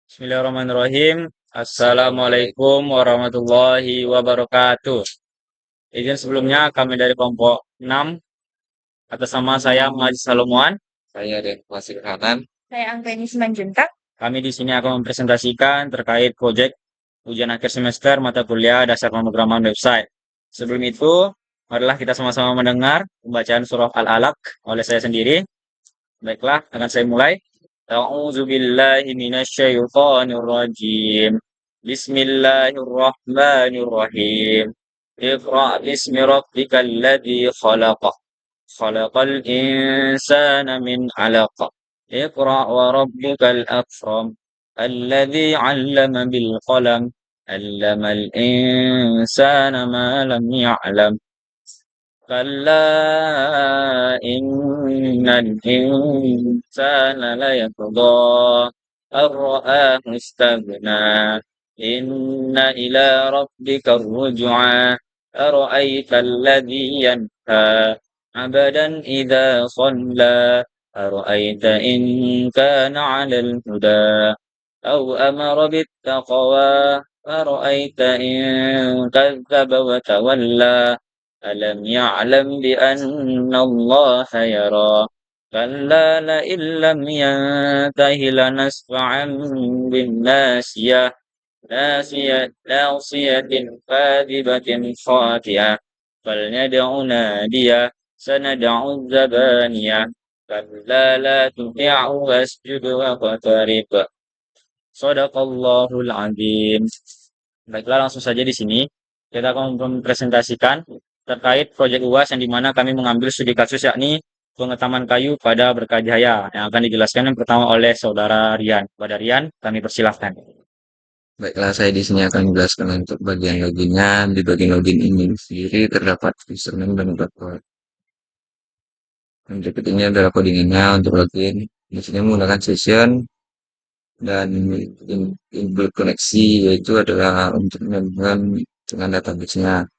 Bismillahirrahmanirrahim. Assalamualaikum warahmatullahi wabarakatuh. Izin sebelumnya kami dari kelompok 6 atas nama saya Maji Salomuan. Saya dan Masih Hanan. Saya Anggreni Simanjuntak. Kami di sini akan mempresentasikan terkait proyek ujian akhir semester mata kuliah dasar pemrograman website. Sebelum itu, marilah kita sama-sama mendengar pembacaan surah Al-Alaq oleh saya sendiri. Baiklah, akan saya mulai. A'udzu billahi minasyaitonir rajim. Bismillahirrahmanirrahim. Iqra bismi rabbikal ladzi khalaq. Khalaqal insana min 'alaq. Iqra wa rabbukal akram. Alladzi 'allama bil qalam. 'Allamal insana ma lam ya'lam. كلا إن الإنسان ليطغى أن رآه استغنى إن إلى ربك الرجعى أرأيت الذي ينهى عبدا إذا صلى أرأيت إن كان على الهدى أو أمر بالتقوى أرأيت إن كذب وتولى ألم يعلم بأن الله يرى كلا لئن لم ينته لنسفعا بالناسية ناصية كاذبة خاطئة فلندع نادية سندع الزبانية كلا لا تطعه واسجد واقترب Shadaqallahul Azim. Baiklah, langsung saja di sini kita akan mempresentasikan terkait proyek UAS yang dimana kami mengambil studi kasus yakni pengetaman kayu pada Berkah Jaya yang akan dijelaskan yang pertama oleh saudara Rian. Pada Rian, kami persilahkan. Baiklah, saya di sini akan menjelaskan untuk bagian loginnya. Di bagian login ini sendiri terdapat username dan password. Yang berikut ini adalah codingannya untuk login. Di sini menggunakan session dan input koneksi, yaitu adalah untuk menyambungkan dengan database-nya.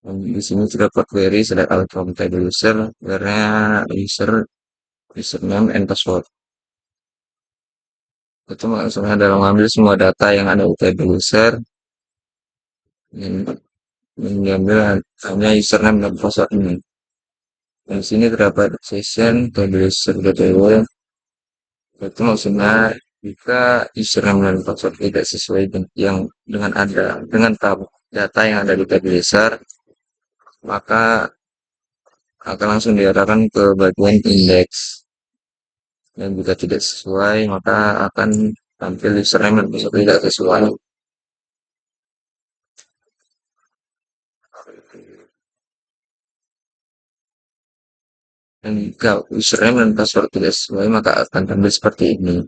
Di sini terdapat query select out from table user, karena username and password. Itu maksudnya adalah mengambil semua data yang ada di table user dan mengambil hanya username dan password ini. Dan di sini terdapat session table user.table. Itu maksudnya jika username dan password tidak sesuai dengan data yang ada di table user, maka akan langsung diarahkan ke bagian indeks. Dan jika tidak sesuai, maka akan tampil username dan password tidak sesuai. Dan jika username dan password tidak sesuai, maka akan tampil seperti ini.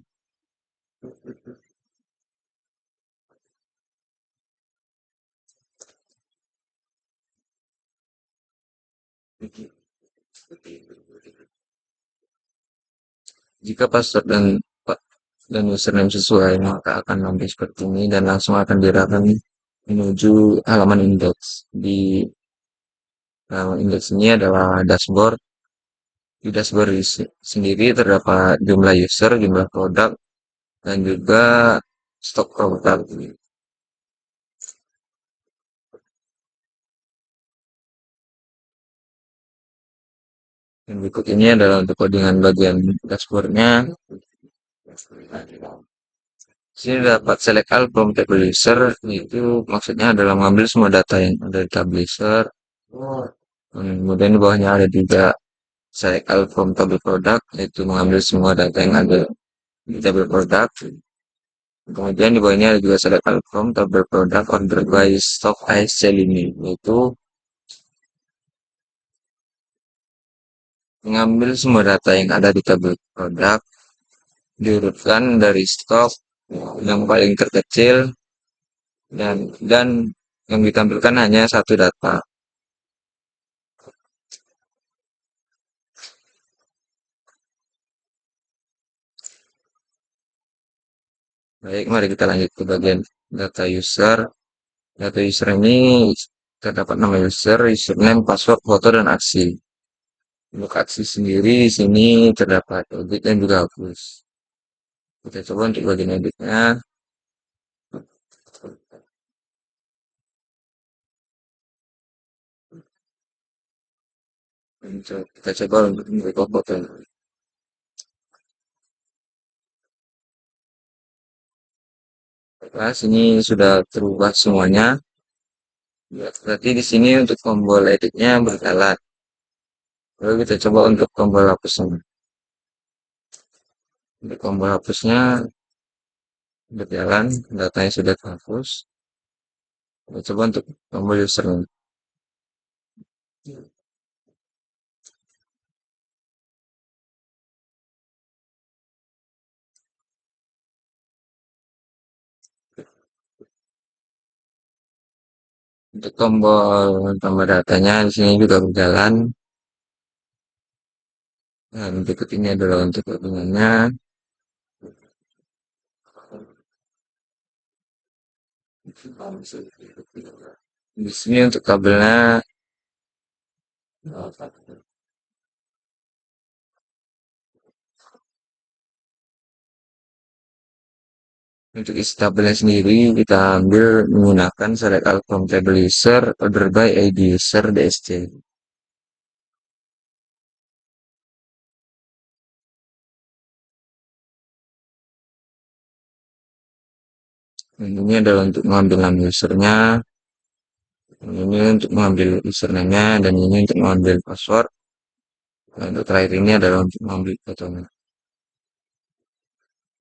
Jika password dan username sesuai, maka akan tampil seperti ini dan langsung akan diarahkan menuju halaman indeks. Di halaman indeks ini adalah dashboard. Di dashboard sendiri terdapat jumlah user, jumlah produk, dan juga stok produk. Dan berikut ini adalah untuk codingan bagian dashboardnya. Sini dapat select all from table user, itu maksudnya adalah mengambil semua data yang ada di table user. Kemudian di bawahnya ada juga select all from table product, yaitu mengambil semua data yang ada di table product. Kemudian di bawahnya ada juga select all from table product order by stock ISC ini, yaitu mengambil semua data yang ada di tabel produk, diurutkan dari stok yang paling terkecil dan yang ditampilkan hanya satu data. Baik, mari kita lanjut ke bagian data user. Data user ini terdapat nama user, username, password, foto, dan aksi. Untuk aksi sendiri di sini terdapat audit dan juga hapus. Kita coba untuk bagian editnya. Kita coba untuk membuat foto. Nah, sini sudah terubah semuanya. Ya, berarti di sini untuk tombol editnya berjalan. Lalu kita coba untuk tombol hapusnya. Untuk tombol hapusnya berjalan, datanya sudah terhapus. Kita coba untuk tombol username. Untuk tombol tambah datanya di sini juga berjalan. Dan berikut ini adalah untuk gabungannya. Di sini untuk kabelnya, untuk isi tabelnya sendiri kita ambil menggunakan select all from table user order by ID user DSC. Ini adalah untuk mengambil nama usernya, ini untuk mengambil username-nya, dan ini untuk mengambil password. Dan untuk terakhir ini adalah untuk mengambil fotonya.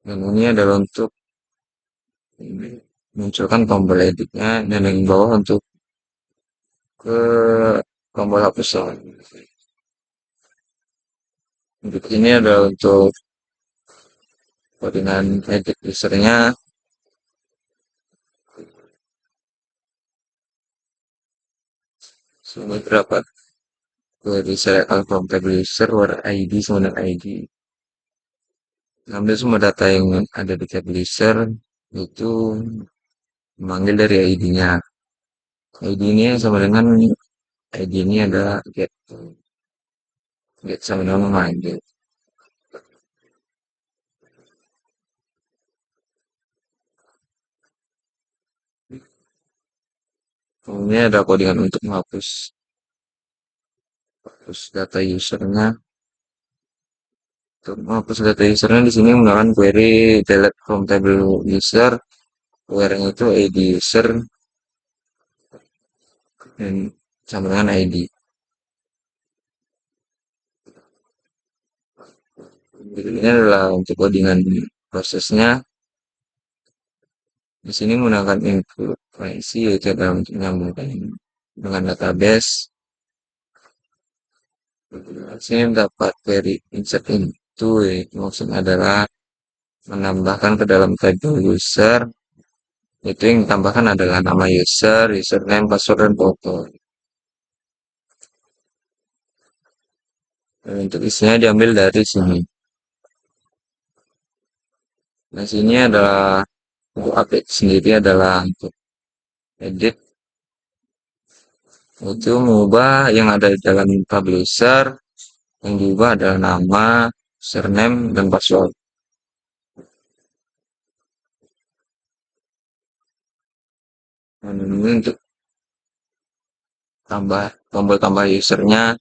Dan ini adalah untuk munculkan tombol editnya, dan yang bawah untuk ke tombol hapus. Untuk ini adalah untuk dengan edit usernya. Semua berapa? Query select all from table user or ID sama dengan ID. Ambil semua data yang ada di table user, itu memanggil dari ID-nya. ID ini sama dengan ID ini adalah get sama dengan memanggil. Ini ada codingan untuk menghapus data usernya. Untuk menghapus data usernya di sini menggunakan query delete from table user, query itu ID user dan sama dengan ID. Ini adalah untuk codingan prosesnya. Di sini menggunakan include IC yaitu adalah untuk menyambungkan dengan database. Di sini dapat query insert into, maksudnya adalah menambahkan ke dalam table user. Itu yang ditambahkan adalah nama user, username, password, dan foto. Dan untuk isinya diambil dari sini. Nah, sini adalah untuk update sendiri adalah untuk edit. Itu mengubah yang ada di dalam publisher, yang diubah adalah nama, username, dan password. Dan ini untuk tombol tambah usernya.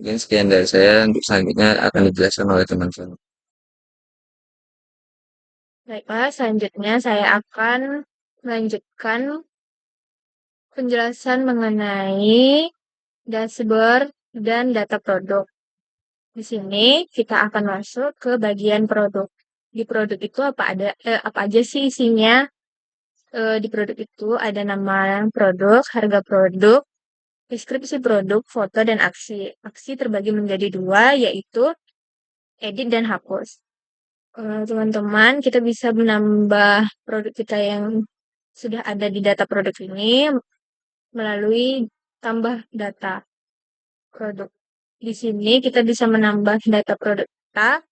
Mungkin sekian dari saya, untuk selanjutnya akan dijelaskan oleh teman saya. Baiklah, selanjutnya saya akan melanjutkan penjelasan mengenai dashboard dan data produk. Di sini kita akan masuk ke bagian produk. Di produk itu apa aja sih isinya? Di produk itu ada nama produk, harga produk, deskripsi produk, foto, dan aksi. Aksi terbagi menjadi dua, yaitu edit dan hapus. Teman-teman, kita bisa menambah produk kita yang sudah ada di data produk ini melalui tambah data produk. Di sini kita bisa menambah data produk kita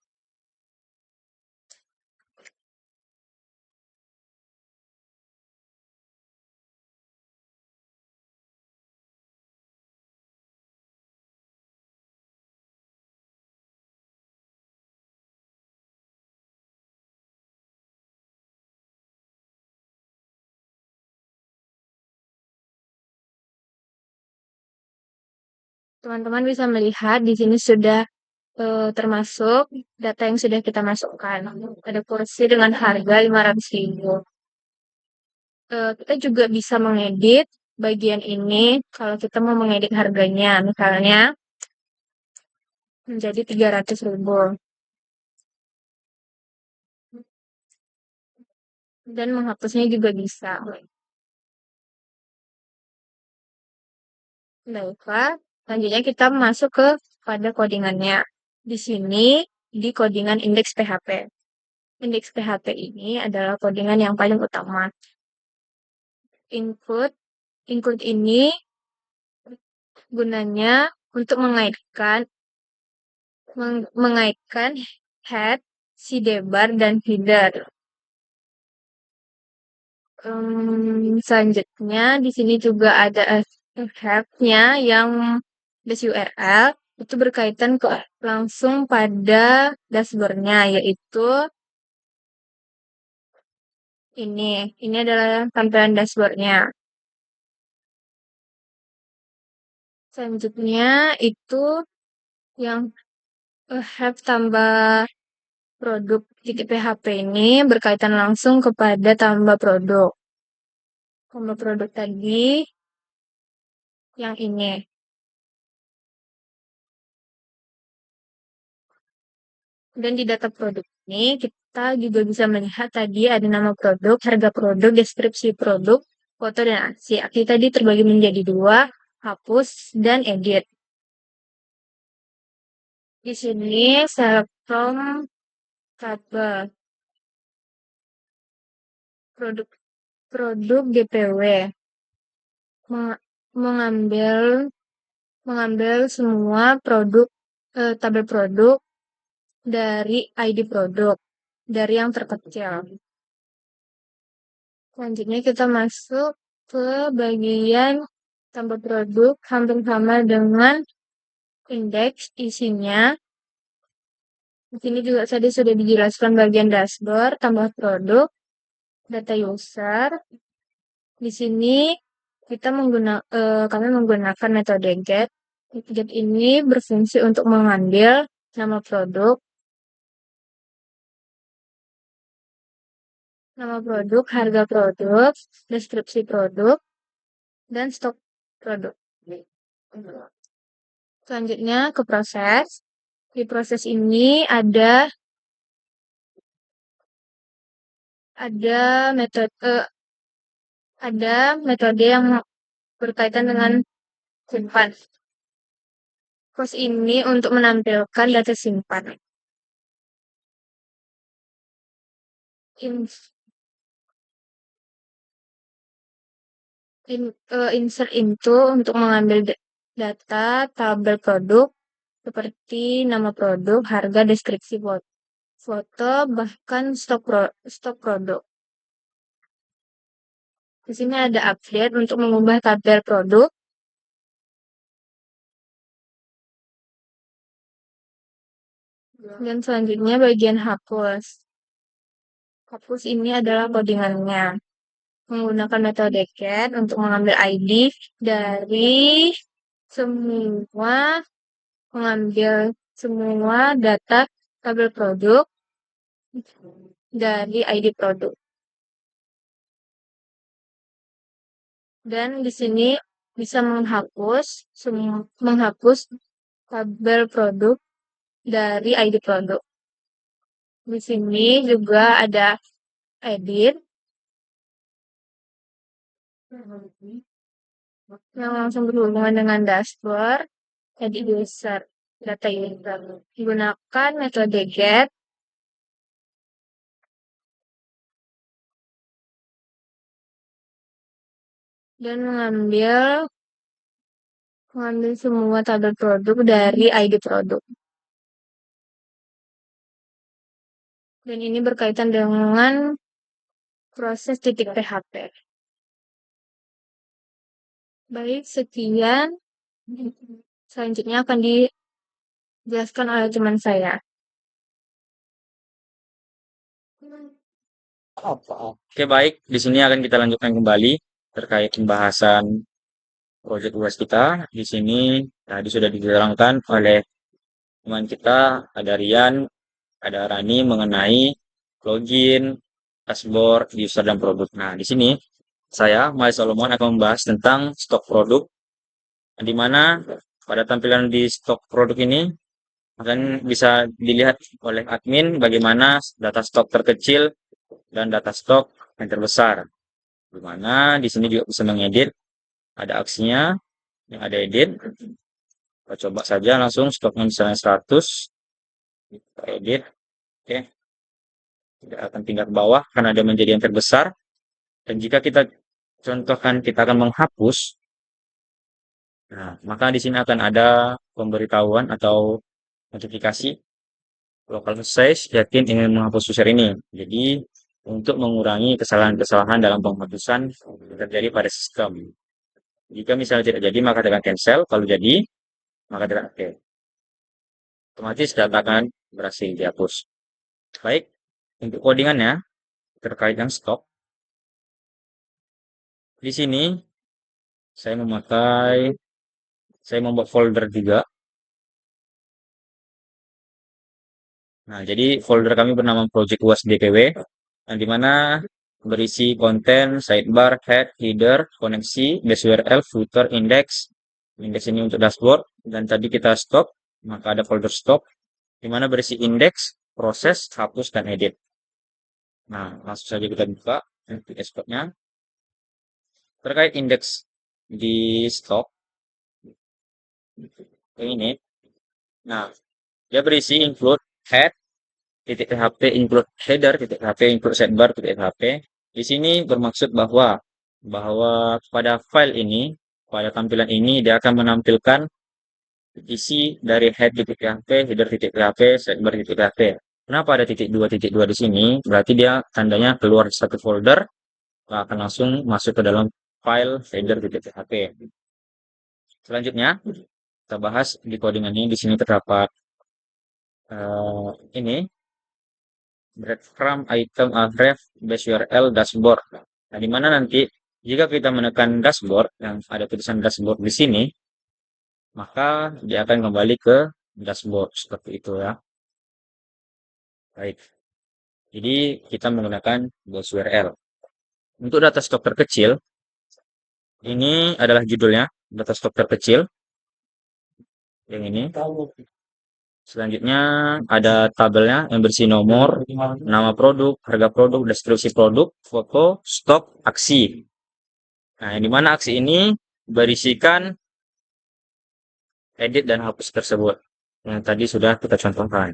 Teman-teman bisa melihat di sini sudah termasuk data yang sudah kita masukkan. Ada kursi dengan harga 500.000. Kita juga bisa mengedit bagian ini kalau kita mau mengedit harganya. Misalnya menjadi 300.000. Dan menghapusnya juga bisa. Baiklah, selanjutnya kita masuk ke pada codingannya. Di sini di codingan indeks PHP. Indeks PHP ini adalah codingan yang paling utama. Include, include ini gunanya untuk mengaitkan head, sidebar, dan header. Selanjutnya di sini juga ada have-nya yang base URL itu berkaitan langsung pada dashboardnya, yaitu ini. Ini adalah tampilan dashboardnya. Selanjutnya itu yang have tambah produk titik PHP ini berkaitan langsung kepada tambah produk. Tambah produk tadi yang ini. Dan di data produk ini kita juga bisa melihat tadi ada nama produk, harga produk, deskripsi produk, foto dan aksi. Aksi tadi terbagi menjadi dua, hapus dan edit. Di sini select from tabel produk produk GPW mengambil semua produk tabel produk dari ID produk dari yang terkecil. Selanjutnya kita masuk ke bagian tambah produk hampir sama dengan indeks isinya. Di sini juga tadi sudah dijelaskan bagian dashboard, tambah produk, data user. Di sini kita kami menggunakan metode get. Get ini berfungsi untuk mengambil nama produk, harga produk, deskripsi produk, dan stok produk. Selanjutnya ke proses. Di proses ini ada metode yang berkaitan dengan simpan. Proses ini untuk menampilkan data simpan. Insert into untuk mengambil data tabel produk seperti nama produk, harga, deskripsi foto, bahkan stok produk. Di sini ada update untuk mengubah tabel produk. Dan selanjutnya bagian hapus. Hapus ini adalah codingannya. Menggunakan metode get untuk mengambil ID dari semua data tabel produk dari ID produk. Dan di sini bisa menghapus tabel produk dari ID produk. Di sini juga ada edit yang langsung berhubungan dengan dashboard, edit user, data user. Gunakan metode get dan mengambil semua tabel produk dari ID produk. Dan ini berkaitan dengan proses titik PHP. Baik, sekian. Selanjutnya akan dijelaskan oleh teman saya. Oke, baik. Di sini akan kita lanjutkan kembali terkait pembahasan project UAS kita. Di sini tadi sudah diterangkan oleh teman kita, ada Rian, ada Rani mengenai login, dashboard, user dan produk. Nah, di sini saya, Mai Solomon, akan membahas tentang stok produk, di mana pada tampilan di stok produk ini akan bisa dilihat oleh admin bagaimana data stok terkecil dan data stok yang terbesar. Di mana di sini juga bisa mengedit, ada aksinya, yang ada edit. Kita coba saja langsung stoknya misalnya 100, kita edit, oke, tidak akan tinggal ke bawah karena ada menjadi yang terbesar. Dan jika kita contohkan kita akan menghapus, nah, maka di sini akan ada pemberitahuan atau notifikasi local size yakin ingin menghapus user ini. Jadi untuk mengurangi kesalahan-kesalahan dalam penghapusan yang terjadi pada sistem. Jika misalnya tidak jadi maka tekan cancel, kalau jadi maka tekan OK. Otomatis data akan berhasil dihapus. Baik, untuk codingannya terkait yang stok. Di sini saya membuat folder juga. Nah, jadi folder kami bernama Project UAS DPW, yang dimana berisi konten, sidebar, head, header, koneksi, base URL, footer, index. Index ini untuk dashboard, dan tadi kita stop, maka ada folder stop, dimana berisi index, proses, hapus, dan edit. Nah, langsung saja kita buka untuk dashboardnya. Terkait indeks di stok, ini. Nah, dia berisi include head, .php, include header, .php, include sidebar, .php. Di sini bermaksud bahwa pada file ini, pada tampilan ini dia akan menampilkan isi dari head .php, header .php, sidebar .php. Kenapa ada .2.2 di sini? Berarti dia tandanya keluar satu folder, akan langsung masuk ke dalam file header .php. Selanjutnya kita bahas di codingan ini. Di sini terdapat ini breadcrumb item archive base URL dashboard. Nah, di mana nanti jika kita menekan dashboard yang ada tulisan dashboard di sini, maka dia akan kembali ke dashboard seperti itu ya. Baik. Jadi kita menggunakan base URL. Untuk data stok terkecil, ini adalah judulnya, data stok terkecil. Yang ini. Selanjutnya ada tabelnya yang berisi nomor, nama produk, harga produk, deskripsi produk, foto, stok, aksi. Nah, yang dimana aksi ini berisikan edit dan hapus tersebut. Yang tadi sudah kita contohkan.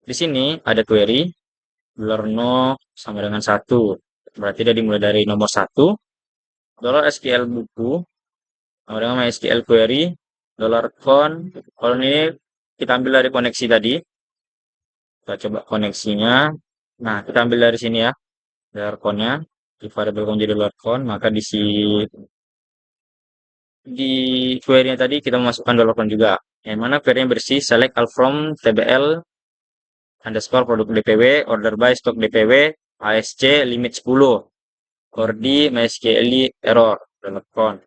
Di sini ada query, $no sama dengan 1. Berarti dia dimulai dari nomor 1. $SQL buku, sama dengan MySQL query, $con. Kalau ini kita ambil dari koneksi tadi. Kita coba koneksinya. Nah, kita ambil dari sini ya. $con-nya. Di variable menjadi $con, maka di query-nya tadi kita memasukkan $con juga. Yang mana query-nya bersih select all from tbl underscore produk dpw, order by stock dpw, ASC limit 10, ordi MySQL error, $con.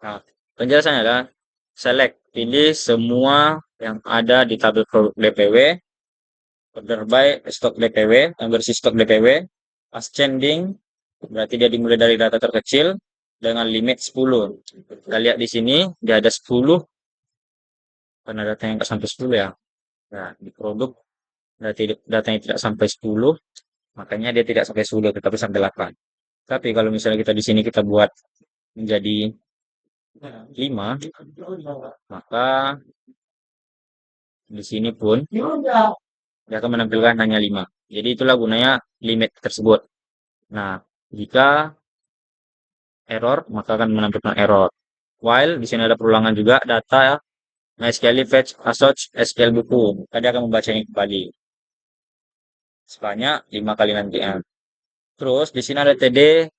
Nah, penjelasannya adalah select, pilih semua yang ada di tabel produk DPW, order by stock DPW, yang bersih stok DPW, ascending, berarti dia dimulai dari data terkecil dengan limit 10. Kita lihat di sini, dia ada 10, karena datanya nggak sampai 10 ya. Nah, di produk, berarti datanya tidak sampai 10, makanya dia tidak sampai 10, tetapi sampai 8. Tapi kalau misalnya kita di sini kita buat menjadi 5, maka di sini pun dia akan menampilkan hanya 5. Jadi itulah gunanya limit tersebut. Nah, jika error, maka akan menampilkan error. While di sini ada perulangan juga data MySQL fetch assoc SQL buku. Tadi akan membacanya kembali sebanyak 5 kali nantinya. Terus di sini ada TD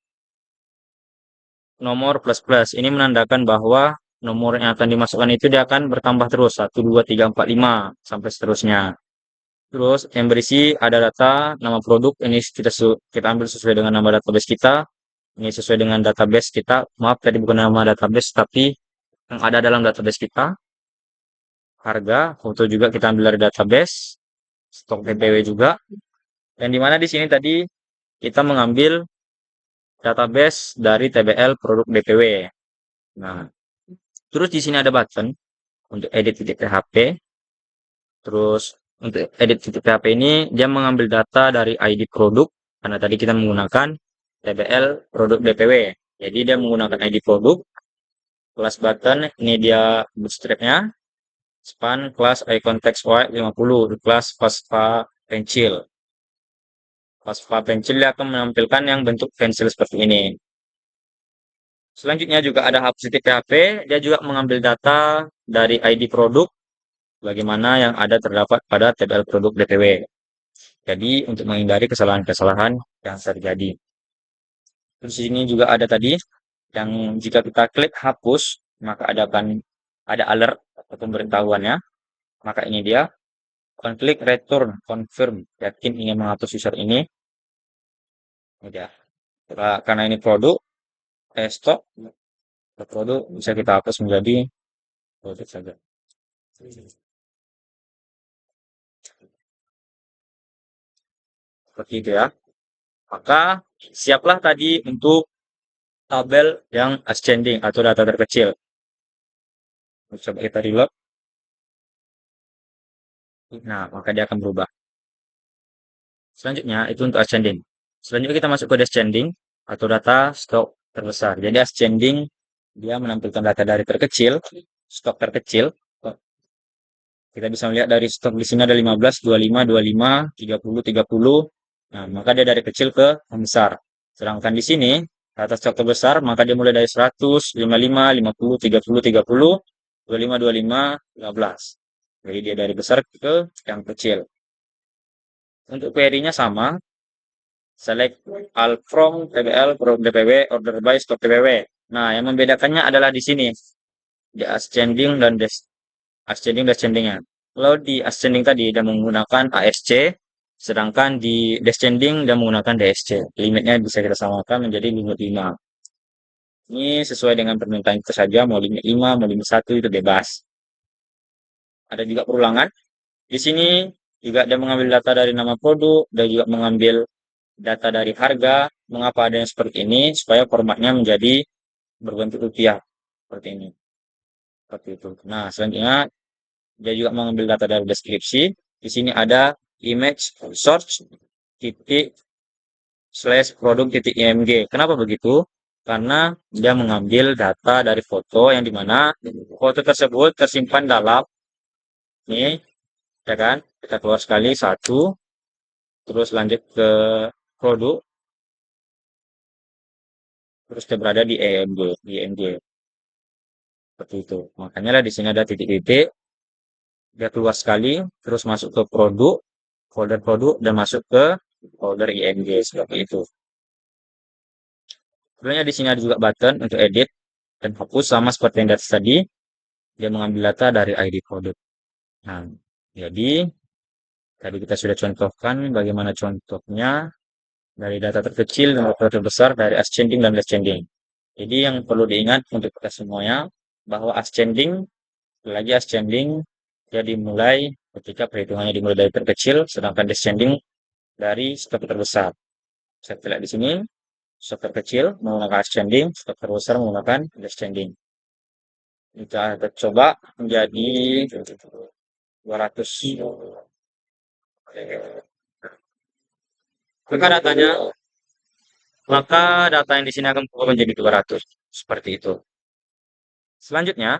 nomor plus plus. Ini menandakan bahwa nomor yang akan dimasukkan itu dia akan bertambah terus 1, 2, 3, 4, 5 sampai seterusnya. Terus yang berisi ada data nama produk, ini kita ambil sesuai dengan nama database kita. Ini sesuai dengan database kita. Maaf tadi bukan nama database, tapi yang ada dalam database kita. Harga, foto juga kita ambil dari database, stok DPW juga. Dan di mana di sini tadi kita mengambil database dari TBL produk DPW. Nah, terus di sini ada button untuk edit titik PHP. Terus untuk edit titik PHP ini dia mengambil data dari ID produk karena tadi kita menggunakan TBL produk DPW. Jadi dia menggunakan ID produk, kelas button ini dia bootstrapnya, span kelas icon text white 50, kelas Fastpa pencil. Fastpa pencil dia akan menampilkan yang bentuk pensil seperti ini. Selanjutnya juga ada hapus titik PHP, dia juga mengambil data dari ID produk bagaimana yang ada terdapat pada TBL produk DPW. Jadi untuk menghindari kesalahan-kesalahan yang terjadi. Terus di sini juga ada tadi yang jika kita klik hapus, maka ada alert atau pemberitahuannya. Maka ini dia, klik return, confirm, yakin ingin menghapus user ini. Ini dia. Karena ini produk, stok, produk bisa kita hapus menjadi produk saja. Seperti itu ya. Maka siaplah tadi untuk tabel yang ascending atau data terkecil. Coba kita reload. Nah, maka dia akan berubah. Selanjutnya itu untuk ascending. Selanjutnya kita masuk ke descending atau data stok terbesar. Jadi ascending dia menampilkan data dari terkecil, stok terkecil. Kita bisa melihat dari stok di sini ada 15, 25, 25, 30, 30. Nah, maka dia dari kecil ke yang besar. Sedangkan di sini data stok terbesar maka dia mulai dari 100, 55, 50, 30, 30, 25, 25, 15. Jadi dia dari besar ke yang kecil. Untuk query-nya sama, select all from TBL produk DPW order by stock DPW. Nah, yang membedakannya adalah di sini di ascending dan descendingnya. Kalau di ascending tadi dia menggunakan ASC, sedangkan di descending dia menggunakan DSC. Limitnya bisa kita samakan menjadi limit 5. Ini sesuai dengan permintaan kita saja, mau limit 5, mau limit 1 itu bebas. Ada juga perulangan. Di sini juga dia mengambil data dari nama produk, dan juga mengambil data dari harga. Mengapa ada yang seperti ini? Supaya formatnya menjadi berbentuk rupiah seperti ini. Seperti itu. Nah, selanjutnya dia juga mengambil data dari deskripsi. Di sini ada image source titik slash produk titik img. Kenapa begitu? Karena dia mengambil data dari foto yang dimana foto tersebut tersimpan dalam ini, ya kan? Kita keluar sekali satu, terus lanjut ke produk, terus dia berada di EMG, seperti itu. Makanya lah di sini ada titik-titik, dia keluar sekali, terus masuk ke produk, folder produk, dan masuk ke folder IMG seperti itu. Sebenarnya di sini ada juga button untuk edit dan hapus sama seperti yang tadi. Dia mengambil data dari ID produk. Nah, jadi tadi kita sudah contohkan bagaimana contohnya dari data terkecil dan data terbesar dari ascending dan descending. Jadi yang perlu diingat untuk kita semuanya bahwa ascending, lagi ascending, dia dimulai ketika perhitungannya dimulai dari terkecil, sedangkan descending dari stok terbesar. Saya lihat di sini, stok terkecil menggunakan ascending, stok terbesar menggunakan descending. Kita coba menjadi 200. Maka datanya, maka data yang di sini akan berubah menjadi 200. Seperti itu. Selanjutnya,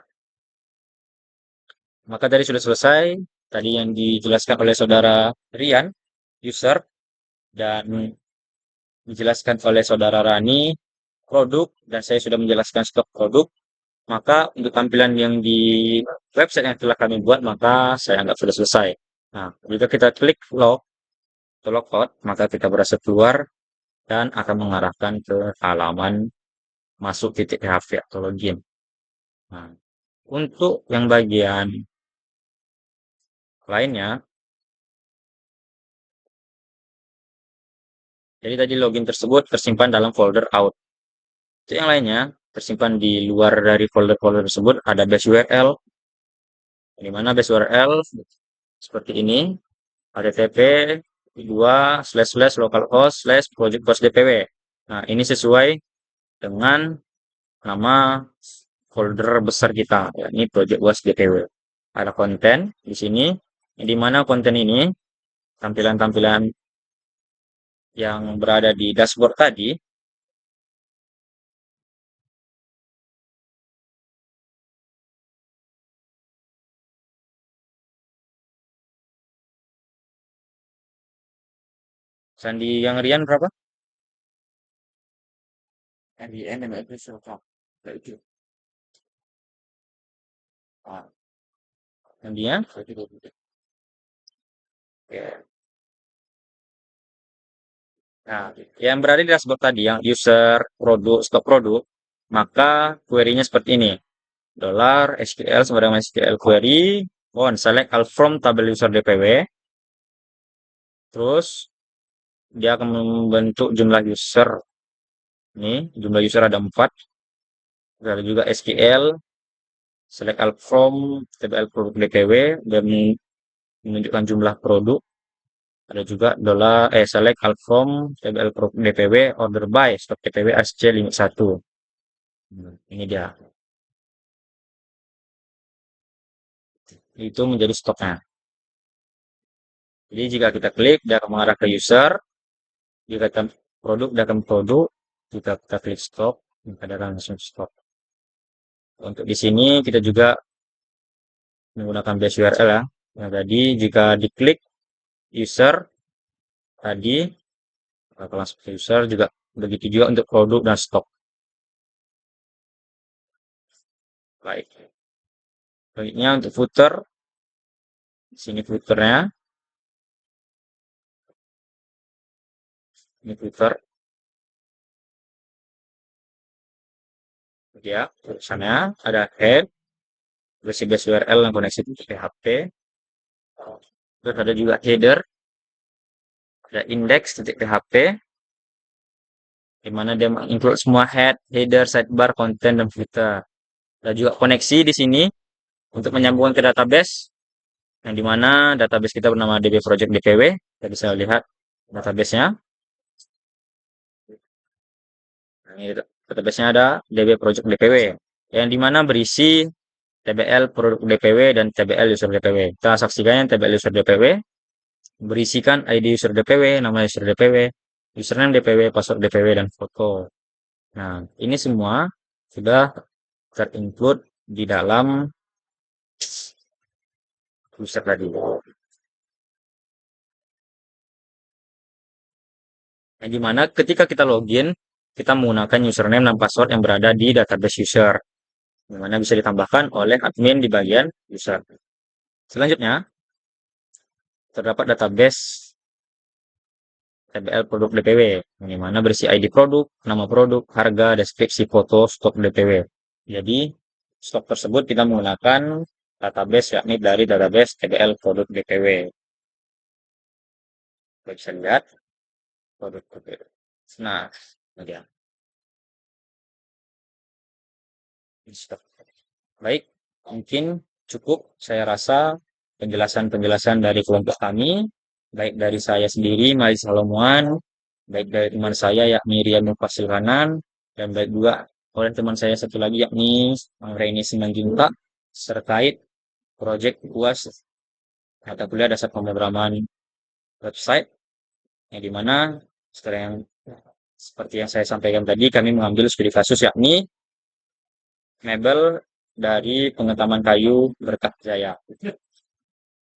maka tadi sudah selesai. Tadi yang dijelaskan oleh saudara Rian, user, dan dijelaskan oleh saudara Rani, produk, dan saya sudah menjelaskan stok produk. Maka untuk tampilan yang di website yang telah kami buat, maka saya anggap sudah selesai. Nah, jika kita klik log atau logout, maka kita berhasil keluar dan akan mengarahkan ke halaman masuk titik PHP atau login. Nah, untuk yang bagian lainnya, jadi tadi login tersebut tersimpan dalam folder out. Untuk yang lainnya, tersimpan di luar dari folder-folder tersebut ada base URL, di mana base URL seperti ini, http //localhost/project-dpw. Nah, ini sesuai dengan nama folder besar kita, yakni project was dpw. Ada konten di sini, di mana konten ini tampilan-tampilan yang berada di dashboard tadi Sandi yang Rian berapa? Rian yang itu berapa? Itu. Ah, Sandinya? Oke. Nah, yang berada di dashboard tadi, yang user, produk, stok produk, maka query-nya seperti ini. Dollar SQL sama dengan SQL query, select all from tabel user DPW, terus dia akan membentuk jumlah user. Ini jumlah user ada 4. Ada juga SQL, select all from tabel produk DPW, dan menunjukkan jumlah produk. Ada juga select all from tabel produk DPW, order by, stok DPW SC limit 1. Ini dia. Itu menjadi stoknya. Jadi jika kita klik, dia akan mengarah ke user. Jika kita produk, dia akan produk. Jika kita klik stop, maka dia akan langsung stop. Untuk di sini kita juga menggunakan base URL ya. Nah, tadi jika diklik user tadi akan langsung ke user, juga begitu juga untuk produk dan stok. Baik. Selanjutnya untuk footer, di sini footernya. Ini footer. Ya, tulisannya ada head, berisi base URL yang koneksi ke PHP. Terus ada juga header, ada index.php, di mana dia menginclude semua head, header, sidebar, konten, dan footer. Ada juga koneksi di sini untuk menyambungkan ke database, yang di mana database kita bernama DB Project DPW. Kita bisa lihat database-nya. Nah, ini database-nya ada DB Project DPW, yang di mana berisi TBL produk DPW dan TBL user DPW. Kita saksikan yang TBL user DPW berisikan ID user DPW, nama user DPW, username DPW, password DPW, dan foto. Nah, ini semua sudah terinclude di dalam user tadi. Nah, dimana ketika kita login, kita menggunakan username dan password yang berada di database user, dimana bisa ditambahkan oleh admin di bagian user. Selanjutnya, terdapat database TBL produk DPW, di mana berisi ID produk, nama produk, harga, deskripsi, foto, stok DPW. Jadi, stok tersebut kita menggunakan database, yakni dari database TBL produk DPW. Kita bisa lihat produk DPW. Nah, ini dia. Stok. Baik, mungkin cukup saya rasa penjelasan-penjelasan dari kelompok kami, baik dari saya sendiri, Mali Salomuan, baik dari teman saya yakni Rian Mufasilhanan, dan baik juga oleh teman saya satu lagi yakni Bang Reini Simanjuntak, terkait proyek UAS mata kuliah dasar pemrograman website, yang dimana seperti yang saya sampaikan tadi, kami mengambil studi kasus yakni mebel dari pengetaman kayu Berkah Jaya.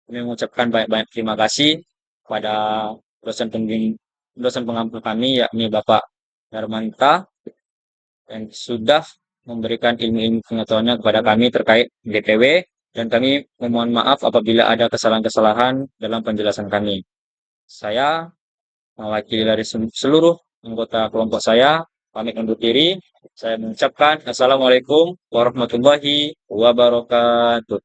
Kami mengucapkan banyak-banyak terima kasih kepada dosen pembimbing, dosen pengampu kami yakni Bapak Darmanta, yang sudah memberikan ilmu-ilmu pengetahuannya kepada kami terkait DPW, dan kami memohon maaf apabila ada kesalahan-kesalahan dalam penjelasan kami. Saya mewakili dari seluruh anggota kelompok saya pamit undur diri. Saya mengucapkan Assalamualaikum warahmatullahi wabarakatuh.